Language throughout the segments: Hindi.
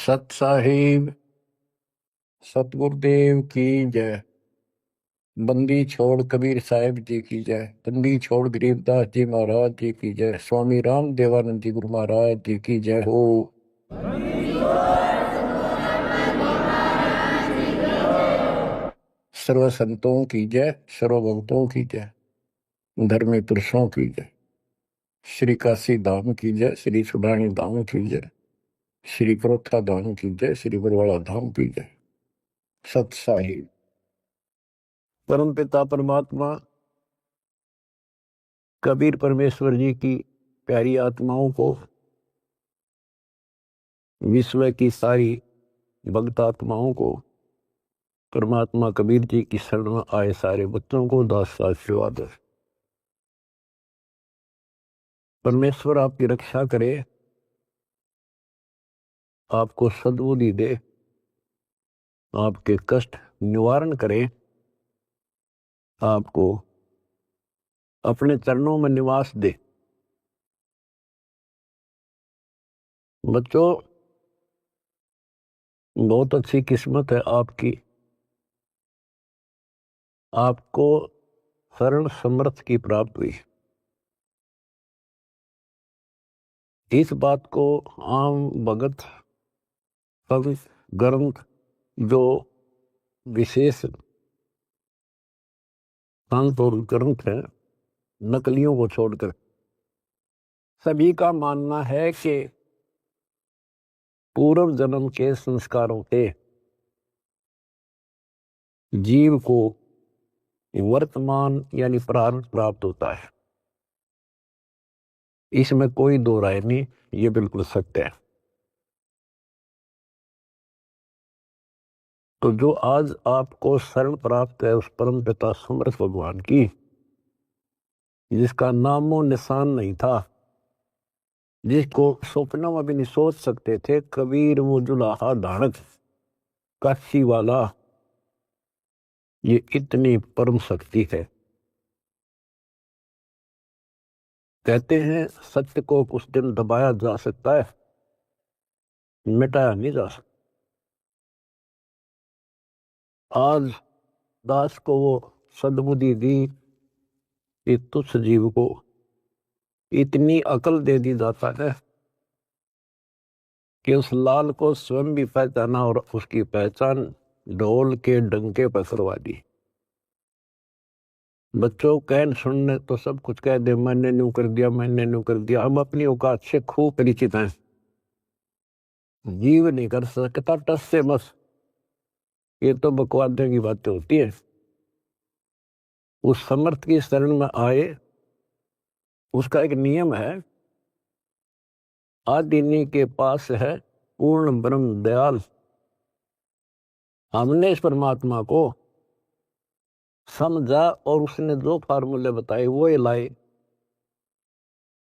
सत साहिब सतगुरुदेव की जय। बंदी छोड़ कबीर साहिब जी की जय। बंदी छोड़ गरीबदास जी महाराज जी की जय। स्वामी राम देवानंद जी गुरु महाराज जी की जय हो। सर्व संतों की जय, सर्व भक्तों की जय, धर्मी पुरुषों की जय। श्री काशी धाम की जय, श्री सुब्राणी धाम की जय, श्री क्रोथा धाम की जय, श्री बरवाड़ा धाम की जय। सत साहिब परम पिता परमात्मा कबीर परमेश्वर जी की प्यारी आत्माओं को, विश्व की सारी भक्त आत्माओं को, परमात्मा कबीर जी की शरण में आए सारे बच्चों को दास आशीर्वाद। परमेश्वर आपकी रक्षा करे, आपको सद्बुद्धि दे, आपके कष्ट निवारण करे, आपको अपने चरणों में निवास दे। बच्चों, बहुत अच्छी किस्मत है आपकी, आपको शरण समर्थ की प्राप्त हुई। इस बात को आम भगत सब ग्रंथ जो विशेष संत और ग्रंथ हैं, नकलियों को छोड़कर सभी का मानना है कि पूर्व जन्म के संस्कारों से जीव को वर्तमान यानी प्रारब्ध प्राप्त होता है। इसमें कोई दो राय नहीं, ये बिल्कुल सत्य है। तो जो आज आपको शरण प्राप्त है उस परम पिता समर्थ भगवान की, जिसका नामो निशान नहीं था, जिसको स्वप्न में भी नहीं सोच सकते थे, कबीर वो जुलाहा धारक काशी वाला, ये इतनी परम शक्ति है। कहते हैं सत्य को कुछ दिन दबाया जा सकता है, मिटाया नहीं जा सकता। आज दास को वो सद्बुद्धि दी कि तुच्छ जीव को इतनी अकल दे दी जाता है कि उस लाल को स्वयं भी पहचाना और उसकी पहचान ढोल के डंके पर करवा दी। बच्चों कहन सुनने तो सब कुछ कह दे, मैंने न्यू कर दिया, मैंने न्यू कर दिया। हम अपनी औकात से खूब परिचित हैं, जीव नहीं कर सकता टस से मस, ये तो बकवादे की बातें होती है। उस समर्थ की शरण में आए, उसका एक नियम है, आदिनी के पास है पूर्ण ब्रह्म दयाल। हमने इस परमात्मा को समझा और उसने जो फार्मूले बताए वो लाए।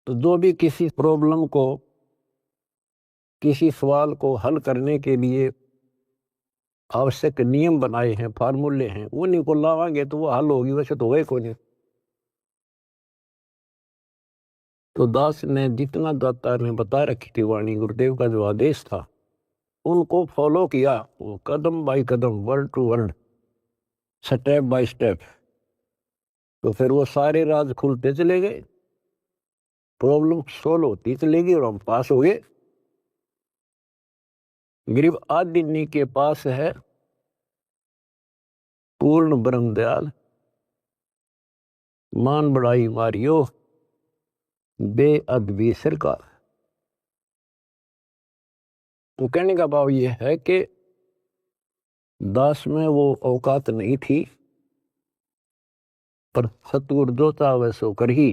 तो जो भी किसी प्रॉब्लम को, किसी सवाल को हल करने के लिए आवश्यक नियम बनाए हैं, फार्मूले हैं, उन्हीं को लावांगे तो वो हल होगी, वैसे तो होए को नहीं। तो दास ने जितना दाता ने बता रखी थी वाणी, गुरुदेव का जो आदेश था, उनको फॉलो किया, वो कदम बाय कदम, word to word, step by step. तो फिर वो सारे राज खुलते चले गए, प्रॉब्लम सोल्व होती चलेगी और हम पास हो गए। गरीब आदिनी के पास है पूर्ण ब्रह्म दयाल, मान बढ़ाई मारियो बेअदबी सरकार। तो कहने का भाव ये है कि दास में वो औकात नहीं थी, पर सतगुरु जो चाहे सो कर ही।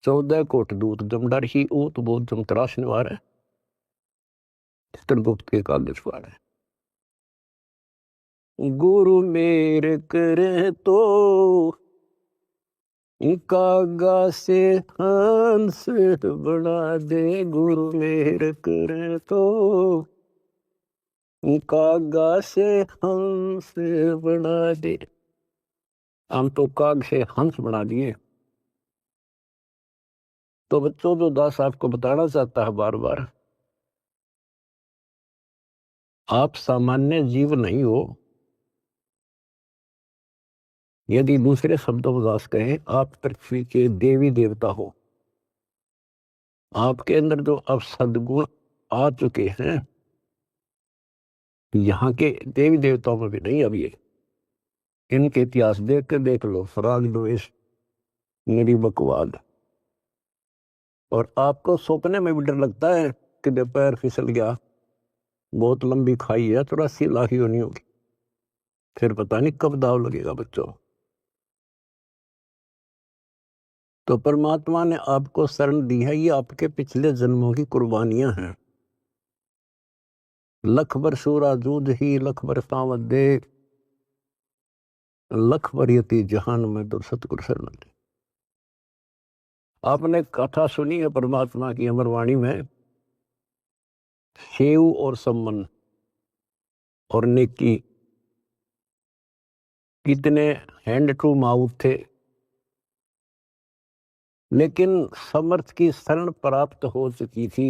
14 कोट दूत जमडर ही ऊत बोध जम तराश निवार है, चित्रगुप्त के कागज पार है। गुरु मेरे करे तो कागा से हंस बना दे, गुरु मेरे करे तो कागा से हंस बना दे। हम तो काग से हंस बना दिए। तो बच्चों, जो दास आपको बताना चाहता है बार बार, आप सामान्य जीव नहीं हो। यदि दूसरे शब्दों में दास कहें, आप पृथ्वी के देवी देवता हो। आपके अंदर जो अब सद्गुण आ चुके हैं, यहाँ के देवी देवताओं में भी नहीं। अब ये इनके इतिहास देख के देख लो, फराग द्वेष, निरीबकवाद। और आपको सपने में भी डर लगता है कि पैर फिसल गया, बहुत लंबी खाई है, 84 लाख ही होनी होगी, फिर पता नहीं कब दाव लगेगा बच्चों। तो परमात्मा ने आपको शरण दी है, ये आपके पिछले जन्मों की कुर्बानियां हैं। लख बर सूरा जूझ ही, लख बर सावत दे, लख बर यति जहान में तो सतगुरु शरण दे। आपने कथा सुनी है परमात्मा की अमरवाणी में, सेव और सम्मन और नेकी कितने हैंड टू माउथ थे, लेकिन समर्थ की शरण प्राप्त हो चुकी थी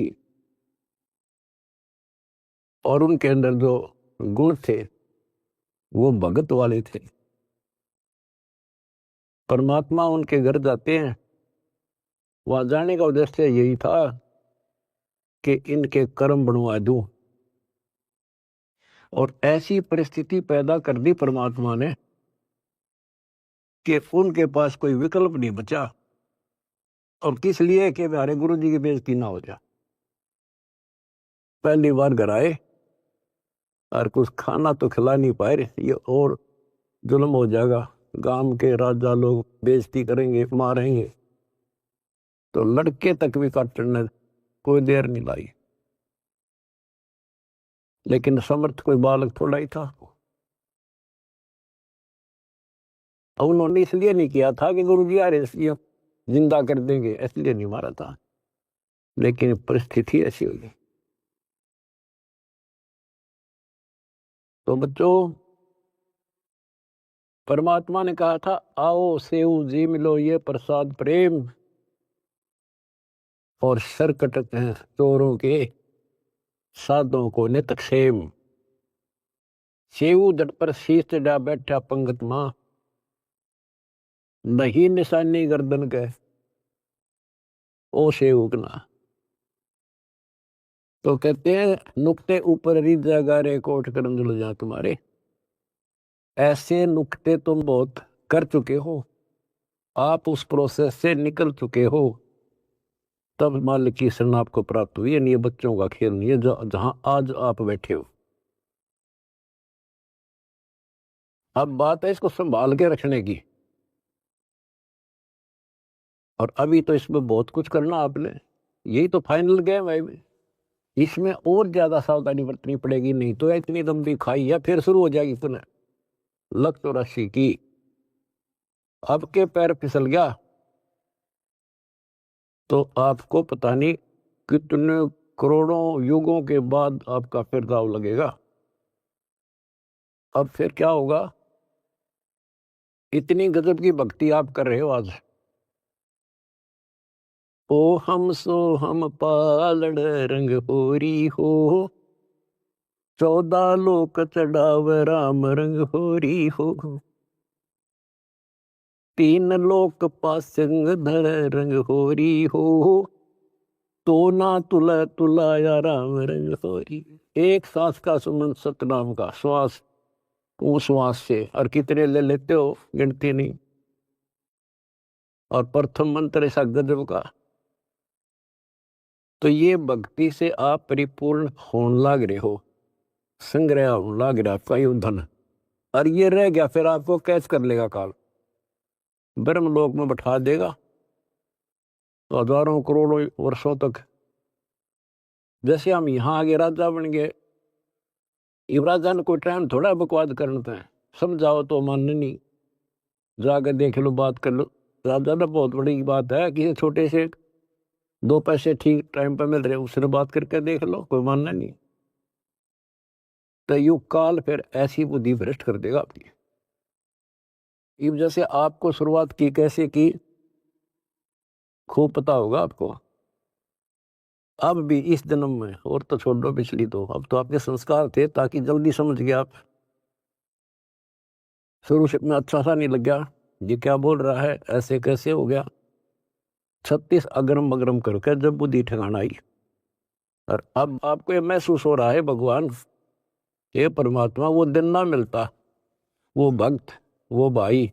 और उनके अंदर जो गुण थे वो भगत वाले थे। परमात्मा उनके घर जाते हैं, वहां जाने का उद्देश्य यही था कि इनके कर्म बनवा दूं। और ऐसी परिस्थिति पैदा कर दी परमात्मा ने कि उनके पास कोई विकल्प नहीं बचा। और किस लिए? कि हमारे गुरु जी की बेइज्जती ना हो जाए। पहली बार घर आए और कुछ खाना तो खिला नहीं पाए, ये और जुल्म हो जाएगा, गांव के राजा लोग बेइज्जती करेंगे, मारेंगे। तो लड़के तक भी काटने कोई देर नहीं लाई। लेकिन समर्थ कोई बालक थोड़ा ही था। और उन्होंने इसलिए नहीं किया था कि गुरु जी आ रहे इसलिए जिंदा कर देंगे, इसलिए नहीं मारा था, लेकिन परिस्थिति ऐसी हुई। तो बच्चों, परमात्मा ने कहा था, आओ सेव जी मिलो ये प्रसाद प्रेम, और सर कटते हैं चोरों के, साधों को नित क्षेम। सेव जट पर शीश चढ़ा बैठा पंगत मां, नहीं निशानी गर्दन के, ओ सेवकना। तो कहते हैं, नुक्ते ऊपर रिजा गारे कोट करम जुल जा तुम्हारे। ऐसे नुक्ते तुम बहुत कर चुके हो, आप उस प्रोसेस से निकल चुके हो, तब मालिक की शरण आपको प्राप्त हुई है। नहीं, ये बच्चों का खेल नहीं है जहां आज आप बैठे हो। अब बात है इसको संभाल के रखने की। और अभी तो इसमें बहुत कुछ करना आपने, यही तो फाइनल गेम है। इसमें और ज्यादा सावधानी बरतनी पड़ेगी, नहीं तो इतनी लंबी खाई है फिर शुरू हो जाएगी पुनः। लख 84 की, अब के पैर फिसल गया तो आपको पता नहीं कितने करोड़ों युगों के बाद आपका फिर दाव लगेगा। अब फिर क्या होगा? इतनी गजब की भक्ति आप कर रहे हो आज। ओ हम सो हम पालड़ रंग होरी हो, 14 लोक चढ़ाव राम रंग होरी हो, 3 लोक पासंग धर रंग होरी हो, तो ना तुला तुलाया राम रंग होरी। एक सांस का सुमन सतनाम का श्वास, वो श्वास से, और कितने ले लेते हो गिनती नहीं। और प्रथम मंत्र ऐसा गजब का। तो ये भक्ति से आप परिपूर्ण होने लग रहे हो, संग्रह होने लग रहा आपका ये धन। और ये रह गया फिर आपको कैच कर लेगा काल, ब्रह्मलोक में बैठा देगा तो हजारों करोड़ों वर्षों तक। जैसे हम यहाँ आगे राजा बन गए, युवराजा ने कोई टाइम थोड़ा बकवाद करना है, समझाओ तो मानने नहीं, जाकर देख लो, बात कर लो। राजा ने बहुत बड़ी बात है, किसी छोटे से 2 पैसे ठीक टाइम पर मिल रहे, उसने बात करके देख लो, कोई मानना नहीं। तो युग काल फिर ऐसी बुद्धि भ्रष्ट कर देगा आपकी। इस वजह से आपको शुरुआत की कैसे की खूब पता होगा आपको। अब भी इस जन्म में, और तो छोड़ दो पिछली, तो अब तो आपके संस्कार थे ताकि जल्दी समझ गए आप। शुरू से में अच्छा सा नहीं लग गया, ये क्या बोल रहा है, ऐसे कैसे हो गया। 36 अगरम बगरम करके जब बुद्धि ठिकाना आई, और अब आपको ये महसूस हो रहा है भगवान, ये परमात्मा वो दिन ना मिलता, वो भक्त, वो भाई,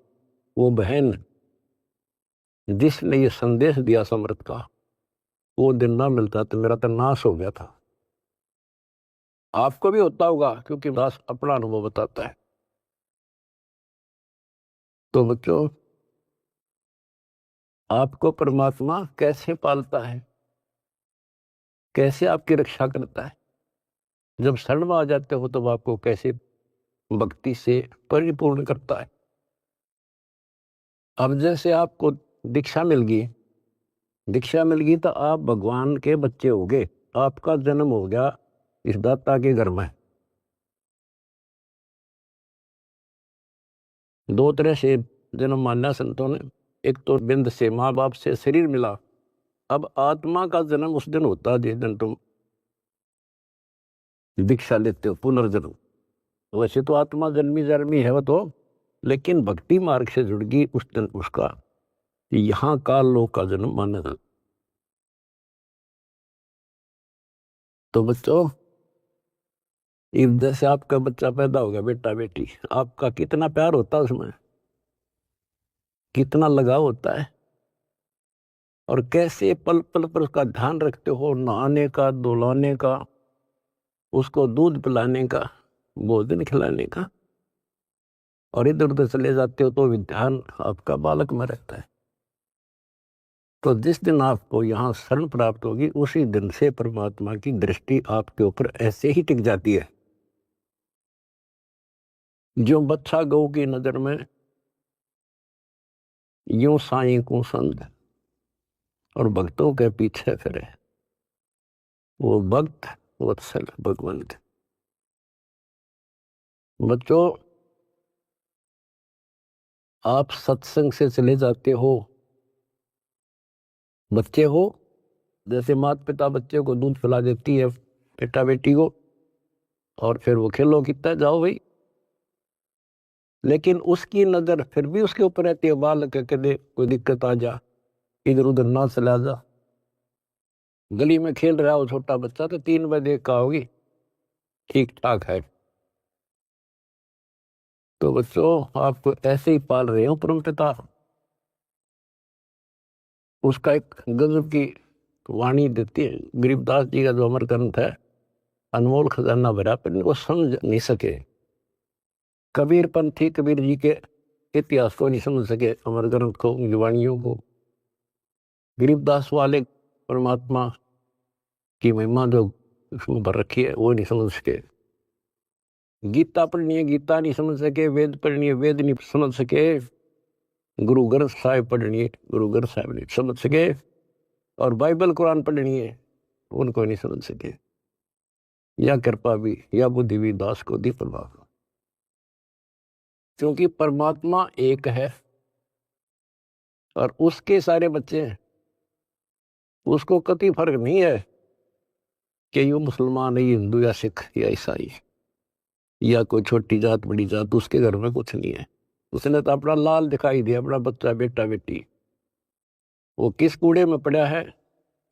वो बहन जिसने ये संदेश दिया समर्थ का, वो दिन ना मिलता तो मेरा तो नाश हो गया था। आपको भी होता होगा, क्योंकि दास अपना अनुभव बताता है। तो बच्चों, आपको परमात्मा कैसे पालता है, कैसे आपकी रक्षा करता है, जब शरण में आ जाते हो तब आपको कैसे भक्ति से परिपूर्ण करता है। अब जैसे आपको दीक्षा मिल गई, दीक्षा मिल गई तो आप भगवान के बच्चे हो गए, आपका जन्म हो गया इस दाता के घर में। दो तरह से जन्म माना संतों ने, एक तो बिंद से माँ बाप से शरीर मिला, अब आत्मा का जन्म उस दिन होता है जिस दिन तुम दीक्षा लेते हो, पुनर्जन्म। वैसे तो आत्मा जन्मी जन्मी है वो तो, लेकिन भक्ति मार्ग से जुड़ गई उस दिन उसका यहाँ काल लोक का जन्म माना जाता। तो बच्चों, जैसे आपका बच्चा पैदा हो गया, बेटा बेटी, आपका कितना प्यार होता है उसमें, कितना लगाव होता है, और कैसे पल पल पर उसका ध्यान रखते हो, नहाने का, धुलाने का, उसको दूध पिलाने का, भोजन खिलाने का, और इधर उधर चले जाते हो तो भी ध्यान आपका बालक में रहता है। तो जिस दिन आपको यहाँ शरण प्राप्त होगी, उसी दिन से परमात्मा की दृष्टि आपके ऊपर ऐसे ही टिक जाती है। जो बच्चा गौ की नजर में यूं साईं को संग और भक्तों के पीछे फिरे, वो भक्त वत्सल भगवंत। बच्चों, आप सत्संग से चले जाते हो, बच्चे हो, जैसे माता पिता बच्चे को दूध पिला देती है, बेटा बेटी को, और फिर वो खेलो कितना जाओ भाई, लेकिन उसकी नजर फिर भी उसके ऊपर रहती है, बालक के दे कोई दिक्कत आ जा, इधर उधर ना चला जा। गली में खेल रहा हो छोटा बच्चा तो 3 बजे का होगी, ठीक ठाक है। तो बच्चों, आप ऐसे ही पाल रहे हो परम पिता। उसका एक गजब की वाणी देती है, गरीबदास जी का जो अमर ग्रंथ है, अनमोल खजाना भरा, पर इनको समझ नहीं सके। कबीर पंथी कबीर जी के इतिहास को नहीं समझ सके, अमर ग्रंथ को, उनकी वाणियों को। गरीबदास वाले परमात्मा की महिमा जो उसमें भर रखी है वो नहीं समझ सके। गीता पढ़नी है, गीता नहीं समझ सके। वेद पढ़नी है, वेद नहीं समझ सके। गुरु ग्रंथ साहिब पढ़नी है, गुरु ग्रंथ साहिब नहीं समझ सके। और बाइबल कुरान पढ़नी है, उनको नहीं समझ सके। या कृपा भी या बुद्धि भी दास को दी परमात्मा, क्योंकि परमात्मा एक है और उसके सारे बच्चे हैं। उसको कति फर्क नहीं है कि ये मुसलमान है, ये हिंदू या सिख या ईसाई या कोई छोटी जात बड़ी जात, उसके घर में कुछ नहीं है। उसने तो अपना लाल दिखाई दिया, अपना बच्चा बेटा बेटी। वो किस कूड़े में पड़ा है,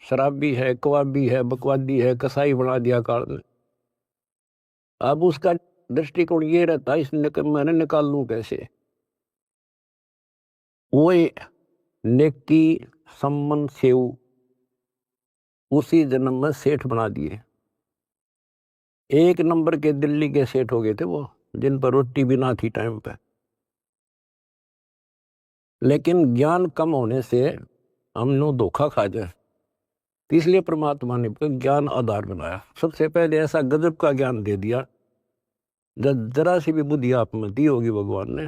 शराबी है, कवाबी है, बकवादी है, कसाई बना दिया काल ने। अब उसका दृष्टिकोण ये रहता है, मैंने निकाल लूं कैसे। वो नेकी सम्मन सेव उसी जन्म में सेठ बना दिए। 1 नंबर के दिल्ली के सेठ हो गए थे वो, जिन पर रोटी भी ना थी टाइम पे। लेकिन ज्ञान कम होने से हमने धोखा खा जाए, तो इसलिए परमात्मा ने ज्ञान आधार बनाया। सबसे पहले ऐसा गजब का ज्ञान दे दिया, जब जरा सी भी बुद्धि आप में दी होगी भगवान ने,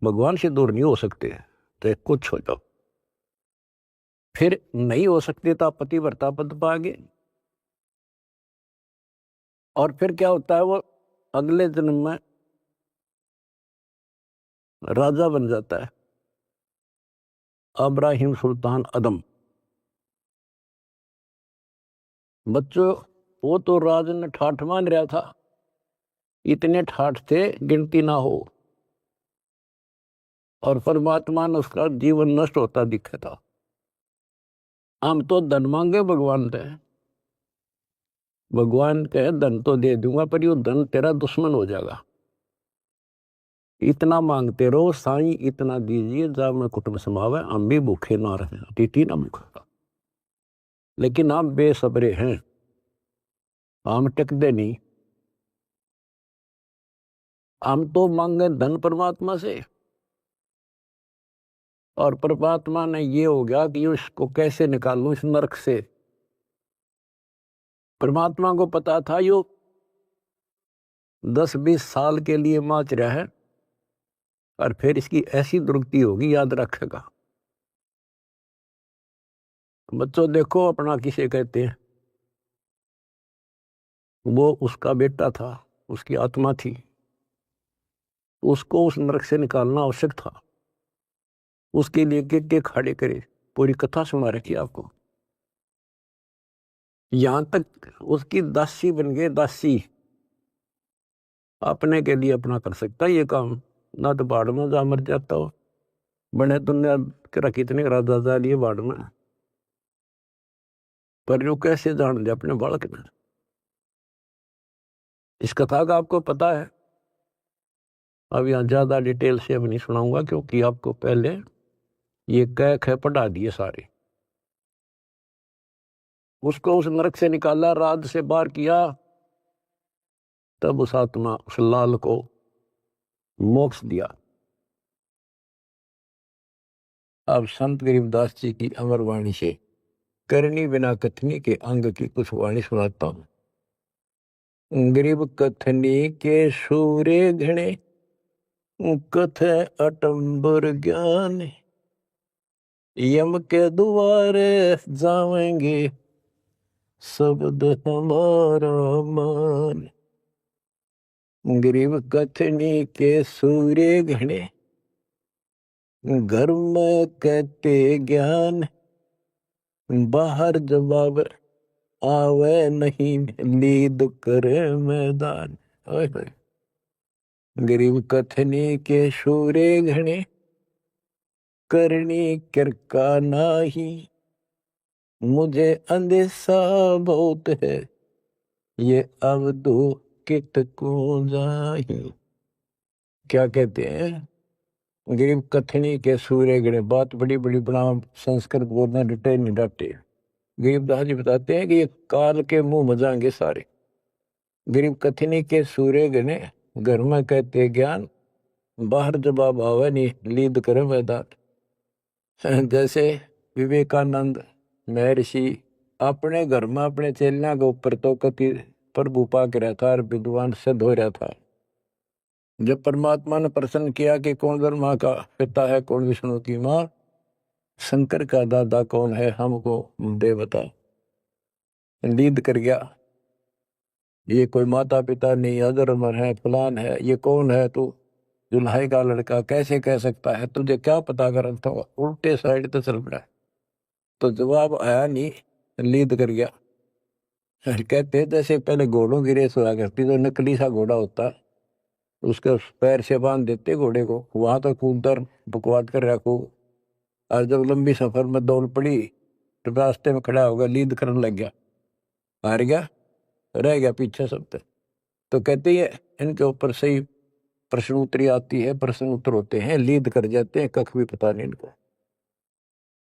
भगवान से दूर नहीं हो सकते, तो कुछ हो जाओ। फिर नहीं हो सकते तो आप पतिव्रता पद पाओगे। और फिर क्या होता है, वो अगले जन्म में राजा बन जाता है, अब्राहिम सुल्तान अदम। बच्चों, वो तो राज ने ठाठ मान रहा था, इतने ठाठ थे गिनती ना हो, और परमात्मा ने उसका जीवन नष्ट होता दिखा था। हम तो धन मांगे भगवान से, भगवान कहे धन तो दे दूंगा पर यो धन तेरा दुश्मन हो जाएगा, इतना मांगते रहो साईं इतना दीजिए जब मैं कुटुंब समावे, हम भी भूखे ना रहे, अतिथि ना भूखा। लेकिन हम बेसब्रे हैं, हम टिकते नहीं, हम तो मांगे धन परमात्मा से, और परमात्मा ने ये हो गया कि इसको कैसे निकालूं इस नरक से। परमात्मा को पता था यो 10-20 साल के लिए माच रहा है, और फिर इसकी ऐसी दुर्गति होगी, याद रखेगा। बच्चों देखो, अपना किसे कहते हैं, वो उसका बेटा था, उसकी आत्मा थी, उसको उस नरक से निकालना आवश्यक था। उसके लिए के खड़े करे, पूरी कथा सुना रखी आपको। यहां तक उसकी दासी बन गए, दासी अपने के लिए अपना कर सकता ये काम, ना तो बाढ़ में जा मर जाता हो, बने दुनिया के कितने राजा जा लिए बाढ़ में, पर जो कैसे जान दे अपने बालक ने। इस कथा का आपको पता है। अब यहाँ ज्यादा डिटेल से अब नहीं सुनाऊंगा, क्योंकि आपको पहले ये कह पढ़ा दिए सारे। उसको उस नरक से निकाला, राज से बाहर किया, तब उस आत्मा उस लाल को मोक्ष दिया। अब संत गरीबदास जी की अमर वाणी से करनी बिना कथनी के अंग की कुछ वाणी सुनाता हूं। गरीब कथनी के सूर्य घने, कथ अटंबर ज्ञान, यम के द्वारे जावेंगे शब्द हमारा मान। गरीब कथनी के सूर्य घने, घर में कहते ज्ञान, बाहर जवाब आवे नहीं नींद करे मैदान। गरीब कथनी के सूर्य घने, करनी किरका नाही, मुझे अंदेशा बहुत है, ये अब दो कित को जाही। क्या कहते हैं, गरीब कथनी के सूर्य घने, बात बड़ी बड़ी बना संस्कृत बोलना डटे नहीं डटे। गरीबदास जी बताते हैं कि ये काल के मुंह मजाएंगे सारे। गरीब कथनी के सूर्य घने, घर में कहते ज्ञान, बाहर जवाब आवे नहीं लीद करे मैदान। जैसे विवेकानंद महर्षि अपने घर में अपने चेलिया के ऊपर तो कति प्रभु पाक रहा था और विद्वान सिद्ध हो रहा था। जब परमात्मा ने प्रश्न किया कि कौन ब्रह्मा का पिता है, कौन विष्णु की माँ, शंकर का दादा कौन है, हमको दे बता। लीद कर गया, ये कोई माता पिता नहीं, अधर्मर है, फलान है, ये कौन है तू, जुल्हाई का लड़का कैसे कह सकता है, तुझे क्या पता कर, तो उल्टे साइड तो चल पड़ा। तो जवाब आया नहीं, लीद कर गया। कहते जैसे पहले घोड़ों की रेस हुआ करती, तो नकली सा घोड़ा होता, उसके पैर से बांध देते घोड़े को, वहां तक कूदकर बकवाद कर रखो, और जब लंबी सफर में दौड़ पड़ी तो रास्ते में खड़ा होगा, लीद करने लग गया, हार गया, रह गया पीछे सब तक। तो कहते हैं इनके ऊपर सही प्रश्न उत्तरी आती है, प्रश्न उत्तर होते हैं, लीद कर जाते हैं, कख भी पता नहीं इनको।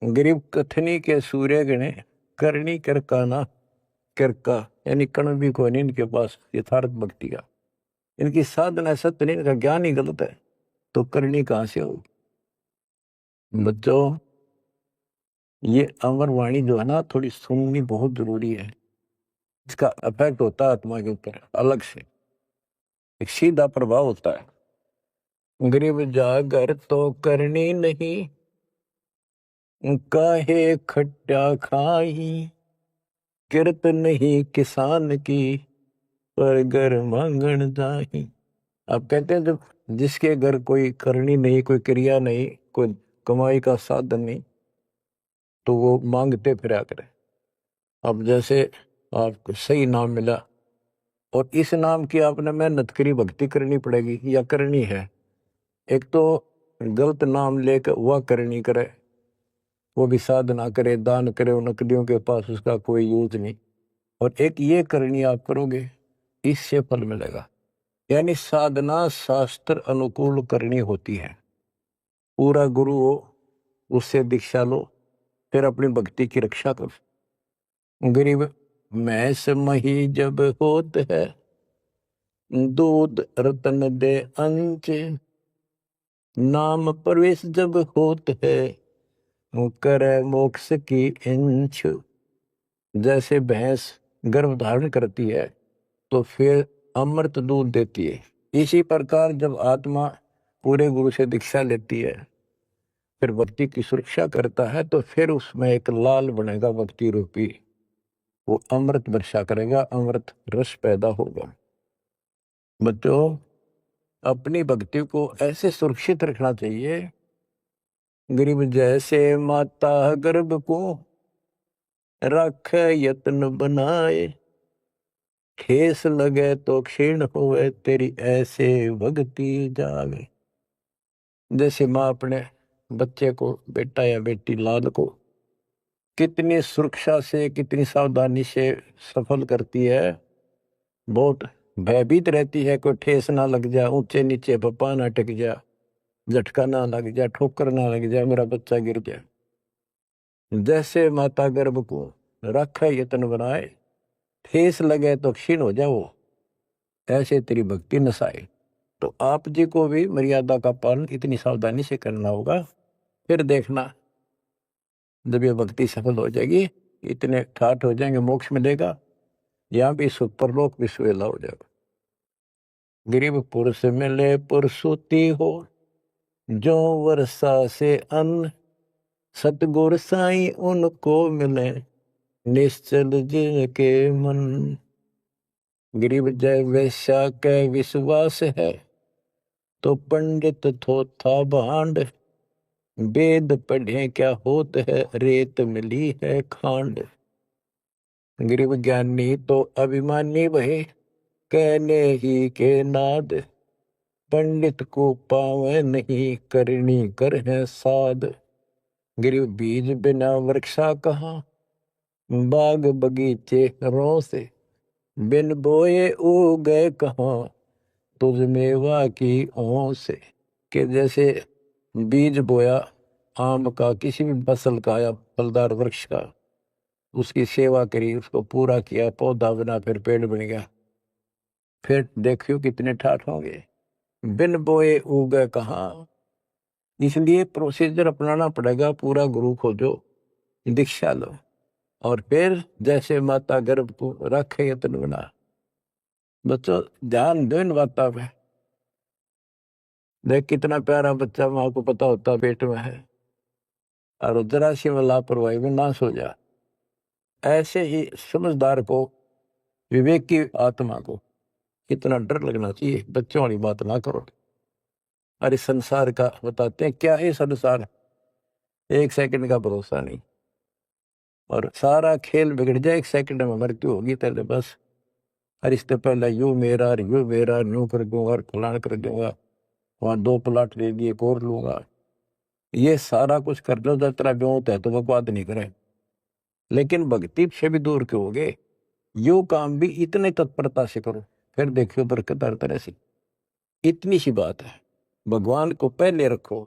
गरीब कथनी के सूर्य गणे, करनी करकाना, करका यानी कण भी कोई नहीं इनके पास यथार्थ भक्ति का, इनकी साधना सत्य नहीं, इनका ज्ञान ही गलत है, तो करनी कहां से होगी। बच्चों, ये अमर वाणी जो है ना, थोड़ी सुननी बहुत जरूरी है। इसका इफेक्ट होता है आत्मा के ऊपर अलग से, एक सीधा प्रभाव होता है। गरीब जागर तो करनी नहीं, काहे खट्टा खाई, किरत नहीं किसान की, पर घर मांगण जाही। अब कहते हैं जब जिसके घर कोई करनी नहीं, कोई क्रिया नहीं, कोई कमाई का साधन नहीं, तो वो मांगते फिरा करे। अब जैसे आपको सही नाम मिला, और इस नाम की आपने मेहनत करी, भक्ति करनी पड़ेगी या करनी है। एक तो गलत नाम लेकर वह करनी करे, वो भी साधना करे, दान करे, उन नकलियों के पास उसका कोई यूज नहीं। और एक ये करनी आप करोगे, इससे फल मिलेगा। यानी साधना शास्त्र अनुकूल करनी होती है। पूरा गुरु हो, उससे दीक्षा लो, फिर अपनी भक्ति की रक्षा करो। गरीब मैस मही जब होत है, दूध रतन दे अंच, नाम प्रवेश जब होत है, करे मोक्ष की इंच। जैसे भैंस गर्भ धारण करती है तो फिर अमृत दूध देती है, इसी प्रकार जब आत्मा पूरे गुरु से दीक्षा लेती है, फिर भक्ति की सुरक्षा करता है, तो फिर उसमें एक लाल बनेगा भक्ति रूपी, वो अमृत वर्षा करेगा, अमृत रस पैदा होगा। बच्चों, अपनी भक्ति को ऐसे सुरक्षित रखना चाहिए। गरीब जैसे माता गर्भ को रख यत्न बनाए, ठेस लगे तो क्षीण होवे, तेरी ऐसे भक्ति जागे। जैसे माँ अपने बच्चे को, बेटा या बेटी लाल को कितनी सुरक्षा से, कितनी सावधानी से सफल करती है, बहुत भयभीत रहती है, कोई ठेस ना लग जाए, ऊंचे नीचे पप्पा ना टिक जाए, झटका ना लग जाए, ठोकर ना लग जाए, मेरा बच्चा गिर जाए। जैसे माता गर्भ को रख यत्न बनाए, ठेस लगे तो क्षीण हो जाओ, ऐसे तेरी भक्ति नसाए। तो आप जी को भी मर्यादा का पालन इतनी सावधानी से करना होगा। फिर देखना, जब ये भक्ति सफल हो जाएगी, इतने ठाठ हो जाएंगे, मोक्ष मिलेगा, यहाँ भी परलोक भी सुहेला हो जाएगा। गरीब पुरुष मिले पुरसुती हो, जो वर्षा से अन्न, सतगुर साई उनको मिले, निश्चल जिनके मन। गरीब जय वैश्या के विश्वास है, तो पंडित थोथा भांड, वेद पढ़े क्या होत है, रेत मिली है खांड। गरीब ज्ञानी तो अभिमानी वही, कहने ही के नाद, पंडित को पावे नहीं, करनी कर है साध। गरीब बीज बिना वृक्षा कहाँ, बाग बगीचे रो से, बिन बोए उगे कहाँ, तुझ मेवा की ओं से। कि जैसे बीज बोया आम का, किसी भी फसल का या फलदार वृक्ष का, उसकी सेवा करी, उसको पूरा किया, पौधा बना, फिर पेड़ बन गया, फिर देखियो कितने ठाठ होंगे। बिन बोए उगे कहाँ, इसलिए प्रोसीजर अपनाना पड़ेगा। पूरा गुरु खोजो, दीक्षा लो, और फिर जैसे माता गर्भ को रखे यत्न बना। बच्चों, ध्यान दो इन बातों पे। देख कितना प्यारा बच्चा, माँ को पता होता पेट में है, और जरा सी में लापरवाही में नाश हो जा। ऐसे ही समझदार को, विवेक की आत्मा को कितना डर लगना चाहिए। बच्चों वाली बात ना करो। अरे संसार का बताते हैं, क्या है संसार, एक सेकंड का भरोसा नहीं, और सारा खेल बिगड़ जाए, एक सेकंड में मृत्यु होगी तेरे बस। अरे इससे पहले यू मेरा यूं कर दूंगा, और फलान कर दूंगा, वहां 2 प्लाट ले दिए, एक और लूंगा। ये सारा कुछ कर लो, जब तेरा ब्योत है तो बकवाद नहीं करे, लेकिन भक्ति से भी दूर क्यों हो गए। यो काम भी इतने तत्परता से करो, फिर देखियो बरकत हर तरह से। इतनी सी बात है, भगवान को पहले रखो,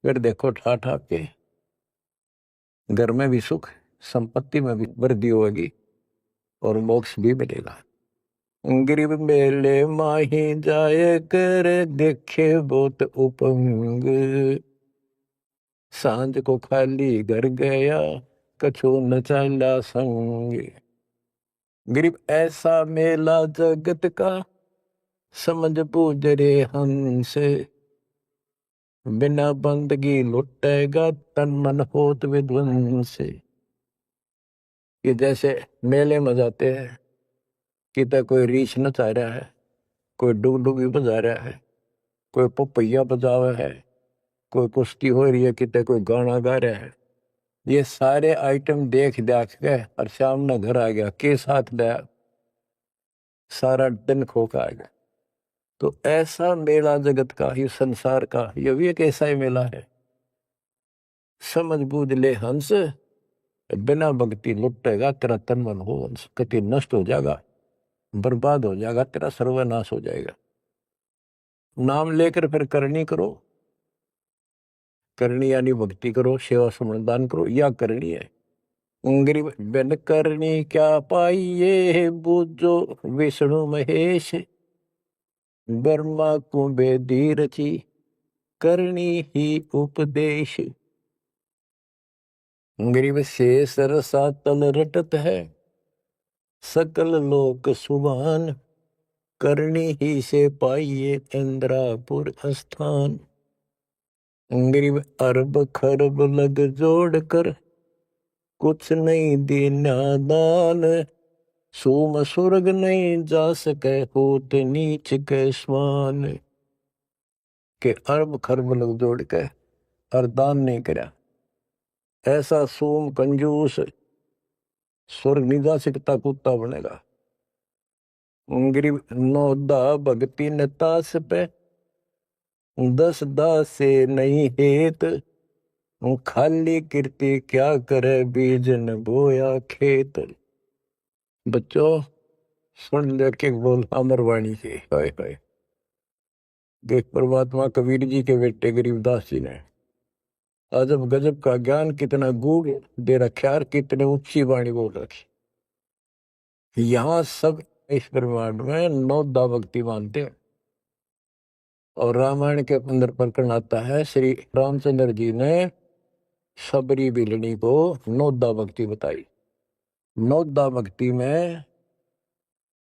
फिर देखो ठाठा के घर में भी सुख, संपत्ति में भी वृद्धि होगी, और मोक्ष भी मिलेगा। गरीब मेले माही जाए कर, देखे बहुत उपंग, सांझ को खाली घर गया, कछु न चला संग। गरीब ऐसा मेला जगत का, समझ बूझ रे हंस, बिना बंदगी लुटेगा, तन मन होत विध्वंस। ये जैसे मेले में जाते हैं, कितना कोई रीछ नचा रहा है, कोई डुगडुगी बजा रहा है, कोई पपैया बजा रहा है, कोई कुश्ती हो रही है, कितने कोई गाना गा रहा है। ये सारे आइटम देख देख के और शाम न घर आ गया के साथ लाया, सारा दिन खो का आ गया। तो ऐसा मेला जगत का, ये संसार का, ये भी एक ऐसा ही मेला है। समझ बूझ ले हंस, बिना भक्ति लुटेगा तेरा तन मन हो हंस, कति नष्ट हो जाएगा, बर्बाद हो जाएगा, तेरा सर्वनाश हो जाएगा। नाम लेकर फिर करनी करो, करनी यानी भक्ति करो, सेवा समर्दान करो, या करनी है। गरीब बिन करनी क्या पाइये, बूझो विष्णु महेश, ब्रह्मा को बेदी रची, करनी ही उपदेश। गरीब शेष रसातल रटत है, सकल लोक सुभान, करनी ही से पाइये इंद्रापुर स्थान। गरीब अरब खरब लग जोड़ कर, कुछ नहीं देना दान, सोम स्वर्ग नहीं जा सके, होत नीच के स्वान। के अरब खरब लग जोड़ के और दान नहीं करा, ऐसा सोम कंजूस स्वर्ग नहीं जा सकता, कुत्ता बनेगा। गरीब नौदा भक्ति नतास पे, 10 दास से नहीं हेत, खाली कीर्ति क्या करे, बीज न बोया खेत। बच्चों सुन लेके बोल अमरवाणी की, हाय हाय। देख परमात्मा कबीर जी के बेटे गरीबदास जी ने अजब गजब का ज्ञान कितना गूढ़ दे रखा, कितने ऊंची वाणी बोल रखी। यहाँ सब इस ब्रह्मांड में नौदा भक्ति मानते हैं। और रामायण के अंदर प्रकरण आता है, श्री रामचंद्र जी ने सबरी बिलनी को नौदा भक्ति बताई। नौदा भक्ति में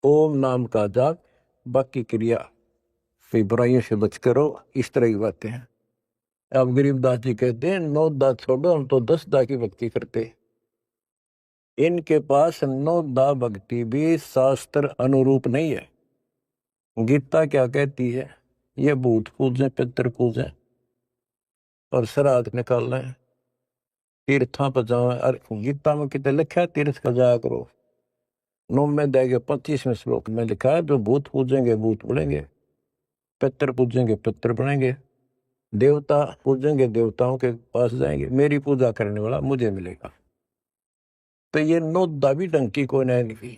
ओम नाम का जाप, बाकी क्रिया, फिर बुराइयों से बच करो, इस तरह की बातें हैं। अब गरीबदास जी कहते हैं 9 दा छोड़ो, हम तो 10 दा की भक्ति करते। इनके पास 9 दा भक्ति भी शास्त्र अनुरूप नहीं है। गीता क्या कहती है, ये भूत पूजें पितर पूजें और श्राद्ध निकालना है, तीर्थों पर जाओ। और गीता में कितने लिखा है, तीर्थ का जाया करो। 9 में देगे 25वें श्लोक में लिखा है, जो भूत पूजेंगे भूत बनेंगे, पितर पूजेंगे पितर बनेंगे, देवता पूजेंगे देवताओं के पास जाएंगे, मेरी पूजा करने वाला मुझे मिलेगा। तो ये 9 दा भी डंकी को नहीं,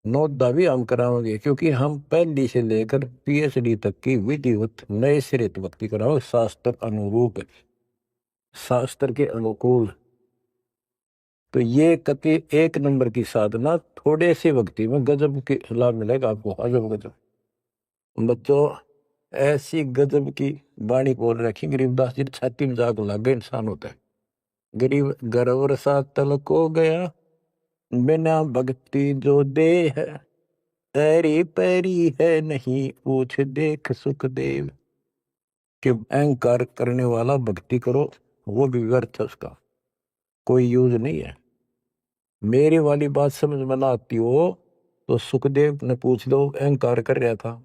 9 दा भी हम कराओगे, क्योंकि हम पहली से लेकर PhD तक की विधिवत नए सिरे भक्ति कराओ, शास्त्र अनुरूप, शास्त्र के अनुकूल। तो ये कति 1 नंबर की साधना, थोड़े से भक्ति में गजब के लाभ मिलेगा आपको, अजब गजब। बच्चों ऐसी गजब की वाणी बोल रखी गरीबदास जी, छाती में जाग लग गए इंसान होता है। गरीब गर्वर सा तल को गया, बिना भक्ति जो दे है, तेरी पैरी है नहीं पूछ देख सुखदेव। कि अहंकार करने वाला भक्ति करो, वो भी व्यर्थ है, उसका कोई यूज नहीं है। मेरी वाली बात समझ में ना आती हो तो सुखदेव ने पूछ लो, अहंकार कर रहा था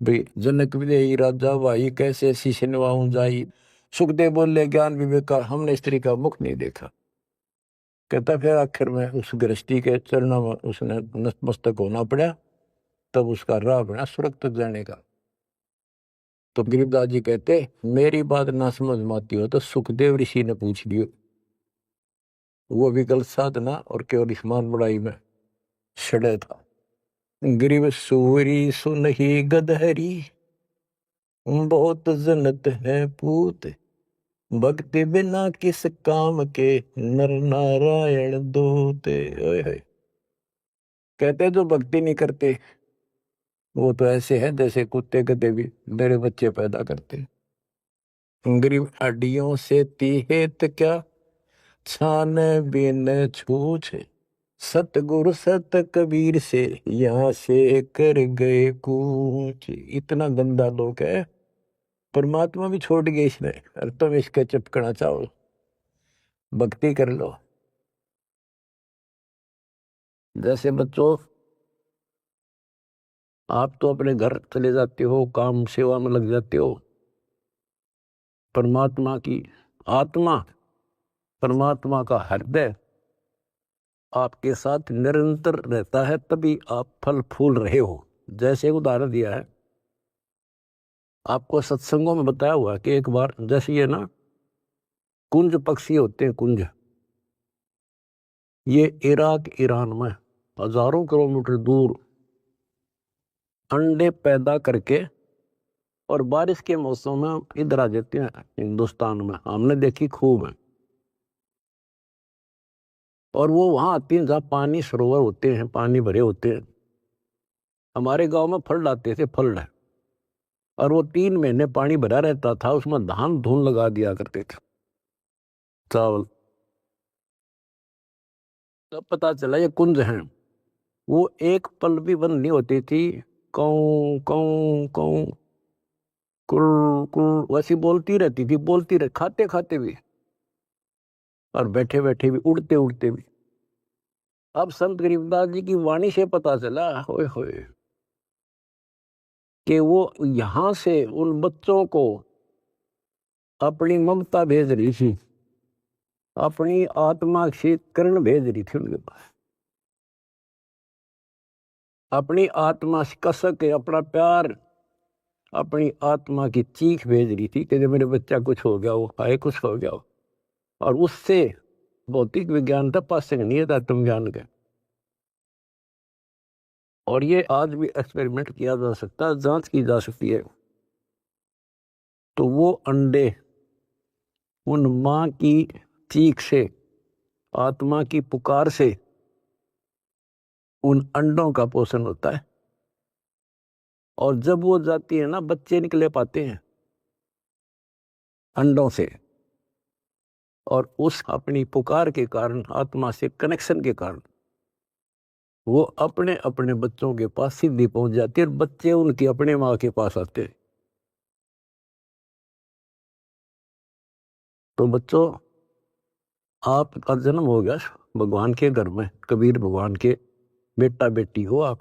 भाई, जनक विदेही राजा भाई कैसे शीश निभाऊं जाई। सुखदेव बोले ज्ञान विवेक का हमने स्त्री का मुख नहीं देखा। कहता फिर आखिर में उस गृहस्थी के चरणों में उसने नतमस्तक होना पड़ा, तब उसका राह बना स्वर्ग तक जाने का। तो गरीबदास जी कहते, मेरी बात ना समझ में आती हो तो सुखदेव ऋषि ने पूछ लियो, वो भी गलत साधना और केवल ईमान बढ़ाई में सड़े था। गरीब सूरी सुनही गदहरी, बहुत जनत है पूत, भक्ति बिना किस काम के, नर नारायण दूते। कहते जो भक्ति नहीं करते वो तो ऐसे है जैसे कुत्ते गधे भी मेरे बच्चे पैदा करते। गरीब हड्डियों से तीहेत क्या, छान बिन छूछ, सतगुरु सत कबीर से यहाँ से कर गए कूच। इतना गंदा लोग है, परमात्मा भी छोड़ गए इसने, और तुम इसके चिपकना चाहो, भक्ति कर लो। जैसे बच्चों आप तो अपने घर चले जाते हो, काम सेवा में लग जाते हो, परमात्मा की आत्मा परमात्मा का हृदय आपके साथ निरंतर रहता है, तभी आप फल फूल रहे हो। जैसे उदाहरण दिया है आपको सत्संगों में बताया हुआ कि एक बार जैसे ये ना कुंज पक्षी होते हैं, कुंज, ये इराक ईरान में हजारों किलोमीटर दूर अंडे पैदा करके और बारिश के मौसम में इधर आ जाते हैं हिंदुस्तान में, हमने देखी खूब है। और वो वहां आती हैं जहाँ पानी सरोवर होते हैं, पानी भरे होते हैं। हमारे गांव में फल आते थे, फल है, और वो 3 महीने पानी भरा रहता था, उसमें धान धून लगा दिया करते थे, चावल। तब पता चला ये कुंज हैं। वो एक पल भी बंद नहीं होती थी, कौ कौ कौ कुर कुर वैसी बोलती रहती थी, बोलती रह, खाते खाते भी और बैठे बैठे भी, उड़ते उड़ते भी। अब संत गरीबदास जी की वाणी से पता चला, होए होए, कि वो यहां से उन बच्चों को अपनी ममता भेज रही थी, अपनी आत्मा से किरण भेज रही थी उनके पास, अपनी आत्मा से कसक के अपना प्यार, अपनी आत्मा की चीख भेज रही थी कि जब मेरे बच्चा कुछ हो गया हो, आए कुछ हो गया हो। और उससे भौतिक विज्ञान था, पास नहीं था तुम ज्ञान के। और ये आज भी एक्सपेरिमेंट किया जा सकता है, जांच की जा सकती है। तो वो अंडे उन माँ की चीख से, आत्मा की पुकार से उन अंडों का पोषण होता है। और जब वो जाती है ना, बच्चे निकले पाते हैं अंडों से, और उस अपनी पुकार के कारण, आत्मा से कनेक्शन के कारण, वो अपने अपने बच्चों के पास सीधी पहुंच जाती है, और बच्चे उनकी अपने माँ के पास आते हैं। तो बच्चों, आपका जन्म हो गया भगवान के घर में, कबीर भगवान के बेटा बेटी हो आप।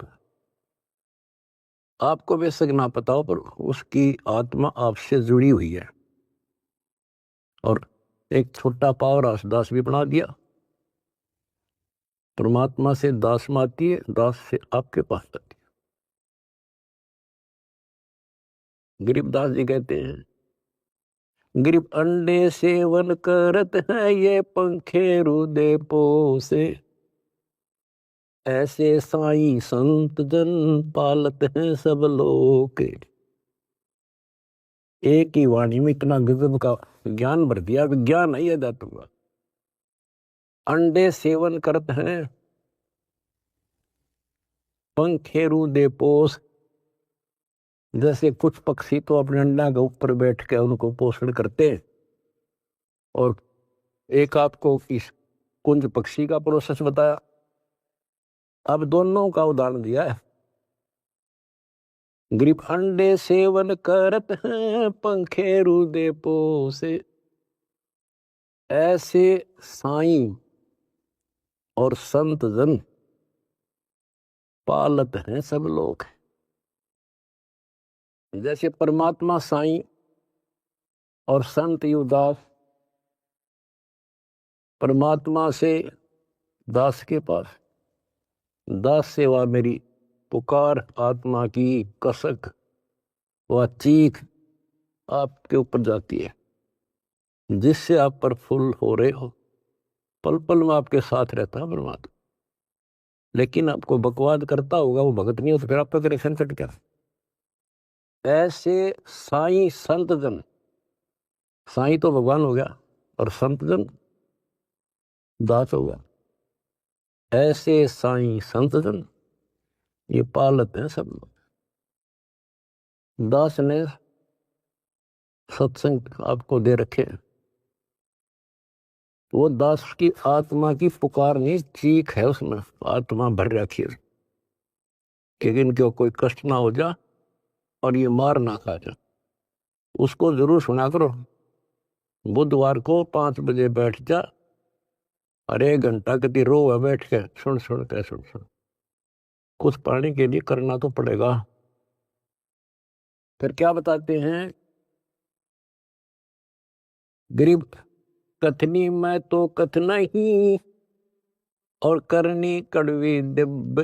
आपको बेशक ना पता हो, पर उसकी आत्मा आपसे जुड़ी हुई है। और एक छोटा पावर दास भी बना दिया। परमात्मा से दास में आती है, दास से आपके पास आती है। गरीबदास जी कहते हैं, गरीब अंडे सेवन करत है, ये पंखे रुदे पोसे, ऐसे साईं संत जन पालत हैं सब लोग। एक ही वाणी में इतना गजब का ज्ञान भर दिया, विज्ञान है ये धातु का। अंडे सेवन करत हैं, पंखे रुदे पोस, जैसे कुछ पक्षी तो अपने अंडा के ऊपर बैठ के उनको पोषण करते हैं। और एक आपको इस कुंज पक्षी का प्रोसेस बताया, अब दोनों का उदाहरण दिया है। गरीब अंडे सेवन करत हैं, पंखे रुदे पोसे, ऐसे साईं और संत जन पालत हैं सब लोग। जैसे परमात्मा साईं और संत युवदास परमात्मा से दास के पास, दास सेवा मेरी पुकार, आत्मा की कसक व चीख आपके ऊपर जाती है, जिससे आप प्रफुल्ल हो रहे हो। पल पल में आपके साथ रहता है परमात्मा। लेकिन आपको बकवाद करता होगा, वो भगत नहीं हो, तो फिर आपका कनेक्शन कट गया। ऐसे साईं संत जन, साईं तो भगवान हो गया और संत जन दास हो गया। ऐसे साईं संत जन ये पालत हैं सब लोग। दास ने सत्संग आपको दे रखे, वो दास की आत्मा की पुकार नहीं, चीख है उसमें, आत्मा भर रखी है कि इनको कोई कष्ट ना हो जा और ये मार ना खा जा। उसको जरूर सुना करो। बुधवार को 5 बजे बैठ जा, और 1 घंटा कभी रो बैठ के सुन सुन के सुन सुन, कुछ पाने के लिए करना तो पड़ेगा। फिर क्या बताते हैं, गरीब कथनी मैं तो कथना ही और करनी कड़वी दिब।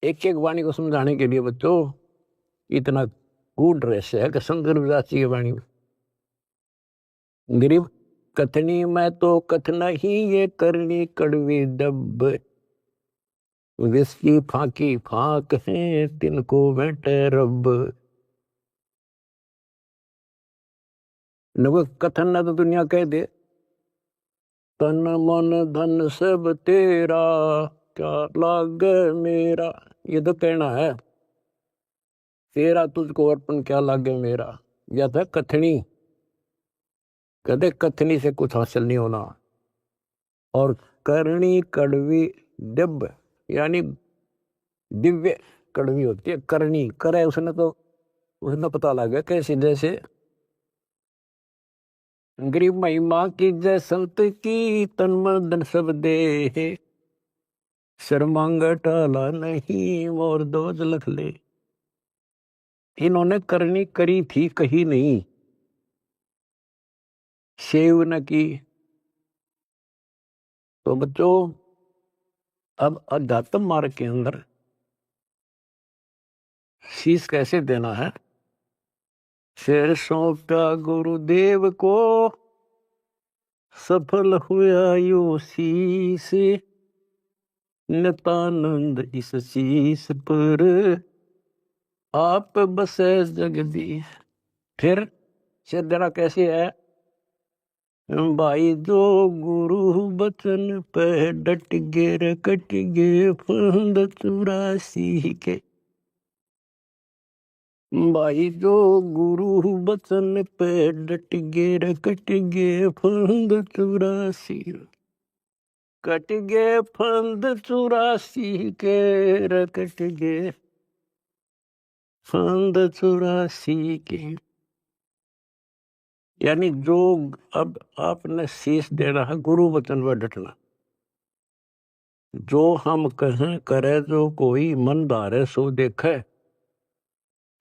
एक एक वाणी को समझाने के लिए बच्चों इतना गूढ़ रहस्य है कि शंकर विदास जी की वाणी में। गरीब कथनी मैं तो कथना ही ये करनी कड़वी दब। विस्की फाकी फाक है तिनको बैठे रब। न कथन ना तो दुनिया कह दे तन मन धन सब तेरा क्या लाग मेरा। ये तो कहना है तेरा तुझको अर्पण क्या लागे मेरा। या था कथनी कहते कथनी से कुछ हासिल नहीं होना। और करनी कड़वी दिव्य यानी दिव्य कड़वी होती है। करनी करे उसने पता लगा कैसे जैसे गरीब महिमा की जय संत की तन मन धन सब दे। शर्मांग टाला नहीं मोर दोज लख ले। इन्होंने करनी करी थी कही नहीं सेव न की। तो बच्चों अब अध्यात्म मार्ग के अंदर शीश कैसे देना है। शेर सौंपा गुरुदेव को सफल हुआ यो शीश। नितानंद इस शीश पर आप बसे जगदीश। फिर शेर देना कैसे है भाई जो गुरु बचन पे डट गे रे कट गे फंद 84 के। भाई जो गुरु बचन पे डट गे रे कट गे फंद 84। कट गे फंद 84 के रे कट गे फंद 84 के। यानी जो अब आपने शीश देना है गुरु वचन पर डटना। जो हम कहें करे जो कोई मन धारे सो देखे।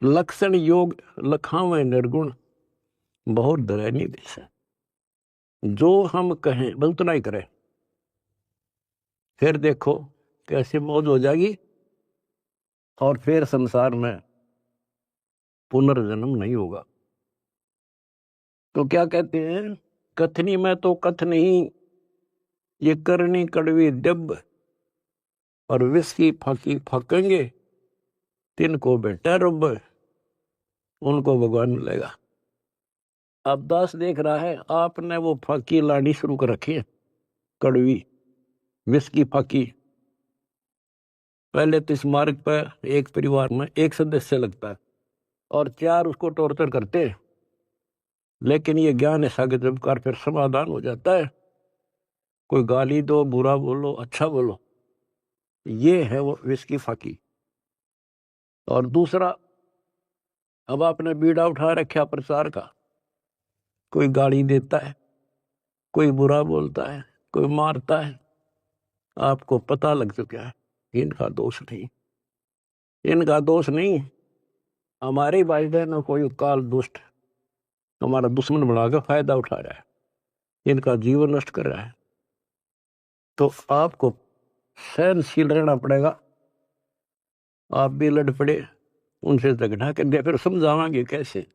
लक्षण योग लखावे निर्गुण बहुत डरे नहीं दिसे। जो हम कहें बस उतना ही करे। फिर देखो कैसे मौज हो जाएगी और फिर संसार में पुनर्जन्म नहीं होगा। तो क्या कहते हैं कथनी में तो कथ नहीं ये करनी कड़वी दब। और विस्की फाकी फाकेंगे तिनको बेटा रब उनको भगवान मिलेगा। अब दास देख रहा है आपने वो फाकी लानी शुरू कर रखी है कड़वी विस्की फाकी। पहले तो इस मार्ग पर एक परिवार में एक सदस्य लगता है और 4 उसको टॉर्चर करते हैं। लेकिन ये ज्ञान ऐसा कि जब कर फिर समाधान हो जाता है। कोई गाली दो बुरा बोलो अच्छा बोलो ये है वो विस्की फाकी। और दूसरा अब आपने बीड़ा उठा रखा प्रचार का। कोई गाली देता है कोई बुरा बोलता है कोई मारता है। आपको पता लग चुका है इनका दोष नहीं। इनका दोष नहीं हमारे भाई बहनों कोई काल दुष्ट हमारा दुश्मन बनाकर फायदा उठा रहा है। इनका जीवन नष्ट कर रहा है। तो आपको सहनशील रहना पड़ेगा। आप भी लड़ पड़े उनसे झगड़ा कर दिया फिर समझावांगे कैसे।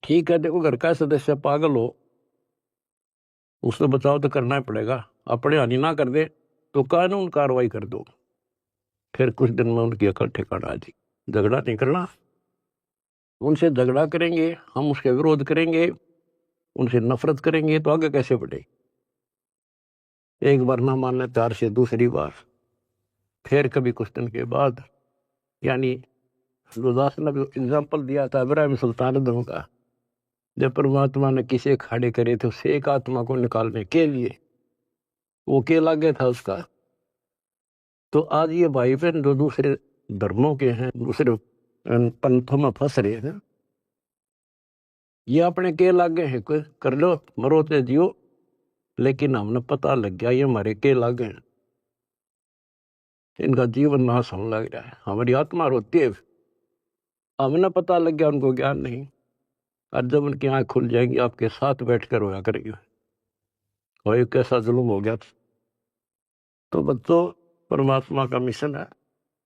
ठीक है देखो घर का सदस्य पागल हो उससे बचाव तो करना ही पड़ेगा। अपने हानि ना कर दे तो कानून कार्रवाई कर दो। फिर कुछ दिन में उनकी अकल ठिकाना आ जाएगी। झगड़ा नहीं करना। उनसे झगड़ा करेंगे हम उसके विरोध करेंगे उनसे नफरत करेंगे तो आगे कैसे बढ़े। एक बार ना मानने प्यार से दूसरी बार फिर कभी कुछ दिन के बाद यानी लुदास ने भी एग्जाम्पल दिया था इब्राहिम सुल्तान का। जब परमात्मा ने किसे खड़े करे थे उसे एक आत्मा को निकालने के लिए वो के लागे था उसका। तो आज ये भाई बहन जो दूसरे धर्मों के हैं दूसरे पंथों में फंस रहे हैं ये अपने के लागे हैं कोई कर लो मरो ते जियो। लेकिन हमने पता लग गया ये हमारे के लागे हैं। इनका जीवन नाश होने लग रहा है। हमारी आत्मा रोती है। हमने पता लग गया उनको ज्ञान नहीं। और जब उनकी आँख खुल जाएंगी आपके साथ बैठकर रोया करेंगे, और ये कैसा जुल्म हो गया। तो बच्चों, परमात्मा का मिशन है,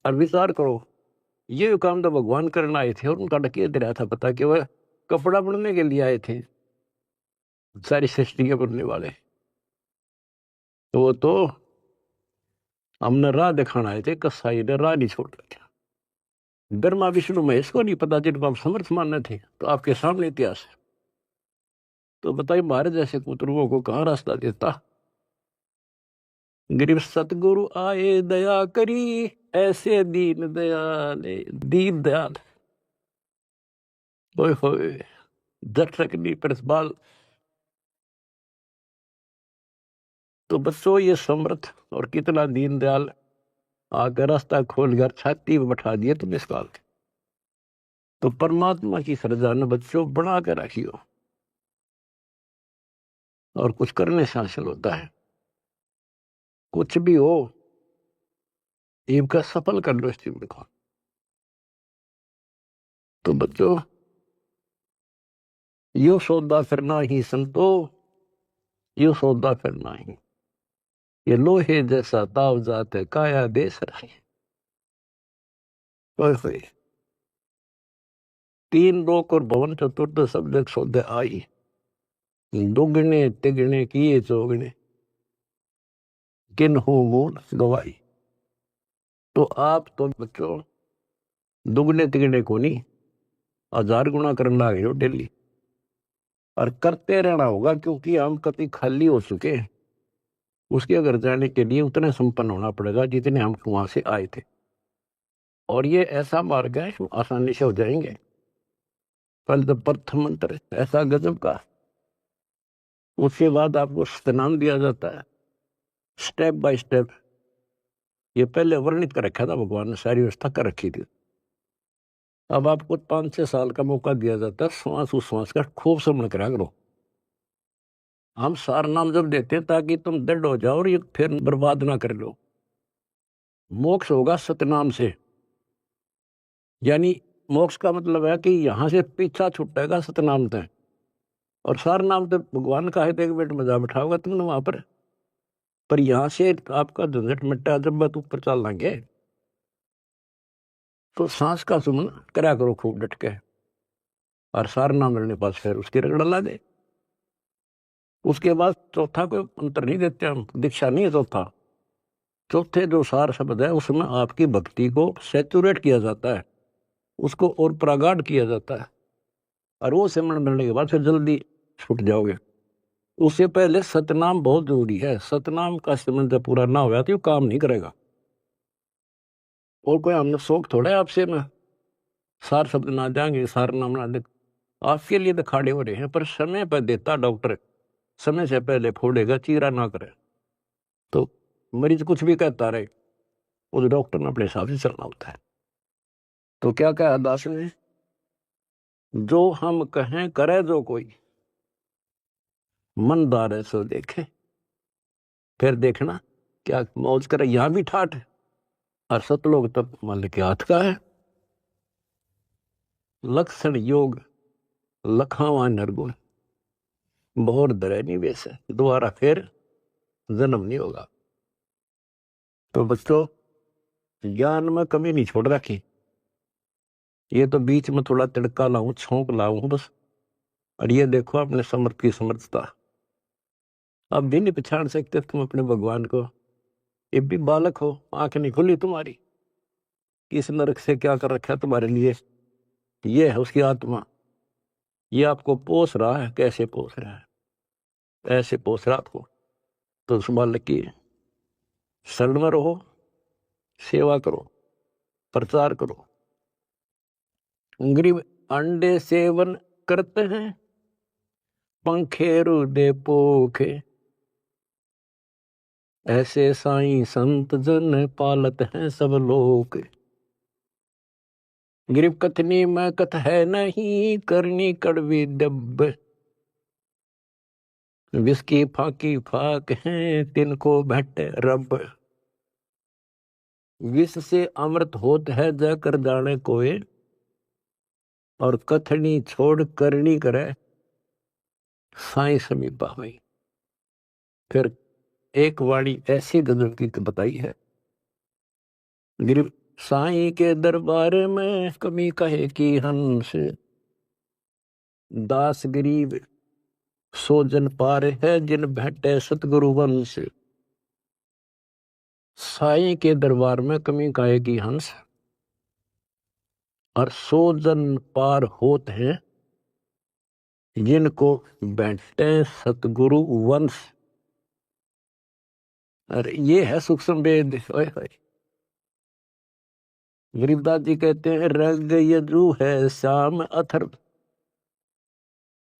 और विचार करो, ये काम तो भगवान करने आए थे और उनका डकिया दे रहा था पता कि वह कपड़ा बनने के लिए आए थे, सारी सृष्टियां बनने वाले। तो वो तो हमने राह दिखाना आए थे, कसाई ने राह नहीं छोड़ रखा। ब्रह्मा विष्णु महेश को नहीं पता जिनको आप समर्थ मानने थे, तो आपके सामने इतिहास है। तो बताइए, महाराज जैसे कुतरुओं को कहाँ रास्ता देता। गरीब सतगुरु आए दया करी, ऐसे दीन दयाल, दीन दयाल ओए होए, दर्शकनी प्रतिपाल। तो बच्चों, ये समर्थ और कितना दीन दयाल आकर रास्ता खोल कर छाती में बैठा दिए तुम इस काल के। तो परमात्मा की सृजा ने बच्चों बना कर रखियो, और कुछ करने से हासिल होता है। कुछ भी हो, इनका सफल कर लो इस जीवन को। तो बच्चों, यो सौदा फिरना ही संतो, यो सौदा फिरना ही, ये लोहे जैसा ताव जात है, काया देश रहे। ओए होए, तीन लोक और भवन चतुर्थ सब जग सौदे आई, दुगने तिगने किए चौगने, किन हो मूल गवाई। तो आप तो बच्चों दुगने तिगने को नहीं, 1000 गुना करना लगे हो डेली, और करते रहना होगा, क्योंकि हम कभी खाली हो चुके हैं। उसके अगर जाने के लिए उतने संपन्न होना पड़ेगा जितने हम वहां से आए थे, और ये ऐसा मार्ग है आसानी से हो जाएंगे। पहले तो प्रथम मंत्र ऐसा गजब का, उसके बाद आपको स्नान दिया जाता है स्टेप बाय स्टेप। ये पहले वर्णित कर रखा था भगवान ने, सारी व्यवस्था कर रखी थी। अब आपको 5-6 साल का मौका दिया जाता है, श्वास उश्वास का खूब समझ करा करो। हम सार नाम जब देते हैं ताकि तुम दृढ़ हो जाओ और ये फिर बर्बाद ना कर लो। मोक्ष होगा सतनाम से, यानी मोक्ष का मतलब है कि यहां से पीछा छुटेगा सतनाम तक, और सार नाम तो भगवान का है, तो एक मिनट मजा बैठाओगा तुमने वहां पर यहां से आपका झंझट मिट्टा जब बात ऊपर चल लेंगे। तो सांस का सुमन करा करो खूब डट के, और सार नाम मिलने पास फिर उसकी रगड़ ला दे। उसके बाद चौथा कोई अंतर नहीं देते हम, दीक्षा नहीं है चौथा। चौथे जो सार शब्द है उसमें आपकी भक्ति को सैचुरेट किया जाता है, उसको और प्रगाढ़ किया जाता है, और वो सिमरण मिलने के बाद फिर जल्दी छूट जाओगे। उससे पहले सतनाम बहुत जरूरी है। सतनाम का सिमरण जब पूरा ना होगा तो ये काम नहीं करेगा। और कोई हमने शौक थोड़ा है आपसे में सार शब्द ना देंगे, सार नाम ना दे, आपके लिए तो खड़े हो रहे हैं, पर समय पर देता डॉक्टर, समय से पहले फोड़ेगा, चीरा ना करे। तो मरीज कुछ भी कहता रहे, उस डॉक्टर ने अपने हिसाब से चलना होता है। तो क्या कहा दास ने, जो हम कहें करे जो कोई, मनदार है सो देखे। फिर देखना क्या मौज करे, यहां भी ठाठ है, और सतलोक तब मान के हाथ का है। लक्षण योग लखावा नरगुण, बहुर दरे निवेश है, दोबारा फिर जन्म नहीं होगा। तो बच्चों, ज्ञान में कमी नहीं छोड़ रखी, ये तो बीच में थोड़ा तिड़का लाऊं, छोंक लाऊं बस। और ये देखो अपने समर्थ की समर्थता, अब भी नहीं पहचान सकते तुम अपने भगवान को। ये भी बालक हो, आंख नहीं खुली तुम्हारी, किस नरक से क्या कर रखा है तुम्हारे लिए। ये है उसकी आत्मा, ये आपको पोस रहा है। कैसे पोस रहा है, ऐसे पोस रहा आपको। तो उस बालक की शरण में रहो, सेवा करो, प्रचार करो। गरीब अंडे सेवन करते हैं, पंखे रुदे पोखे, ऐसे साईं संत जन पालत हैं सब लोग। गरीब कथनी में कथ है नहीं, करनी कड़वी डब, विस्की फाकी फाक है तिनको भट्टे रब। विष से अमृत होत है, जाकर जाने कोई, और कथनी छोड़ करनी करे साई समीपा हुई। फिर एक वाणी ऐसी गजल की बताई है, गरीब साई के दरबार में कमी कहे की हंस, दास गरीब सो जन पार है जिन भेटे सतगुरु वंश। साई के दरबार में कमी कहे की हंस, और सो जन पार होत हैं जिनको बैठे सतगुरु वंश। अरे ये है सूक्ष्म वेद। गरीबदास जी कहते हैं रग यजु है श्याम अथर्व,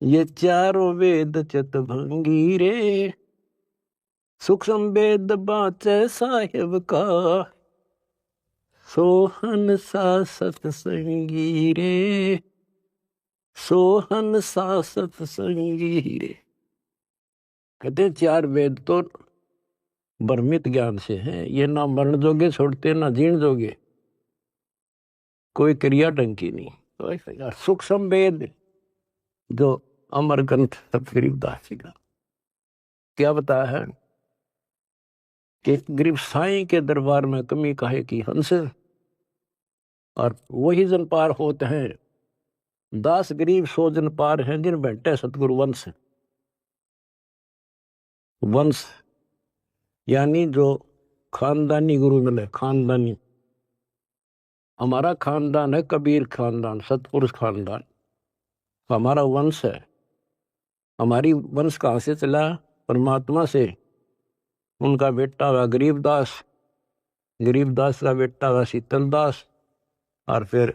ये चारों वेद चितभंगी रे। सूक्ष्म वेद बाचे साहिब का, सोहन सा सतसंगी रे, सोहन सा सतसंगी रे। कहते चार वेद तो भ्रमित ज्ञान से हैं, ये ना मरण जोगे छोड़ते ना जीण जोगे, कोई क्रिया ढंग की नहीं। सूक्ष्म वेद जो अमर ग्रंथ सत गरीबदास जी का क्या बताया है कि गरीब साईं के दरबार में कमी काहे की हंस, और वही जन पार होते हैं, दास गरीब सो जन पार हैं जिन बैठे सतगुरु वंश। वंश यानी जो खानदानी गुरु मिले, खानदानी। हमारा खानदान है कबीर खानदान, सतपुरुष खानदान, हमारा वंश है। हमारी वंश कहाँ से चला? परमात्मा से। उनका बेटा हुआ गरीबदास, गरीबदास का बेटा हुआ शीतलदास, और फिर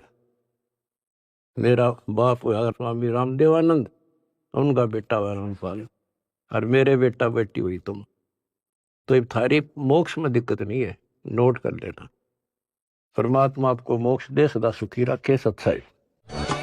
मेरा बाप हुआ स्वामी रामदेवानंद, उनका बेटा हुआ रामपाल, और मेरे बेटा बेटी हुई तुम। तो ये थारी मोक्ष में दिक्कत नहीं है, नोट कर लेना। परमात्मा आपको मोक्ष दे, सदा सुखी रखे। सत्संग।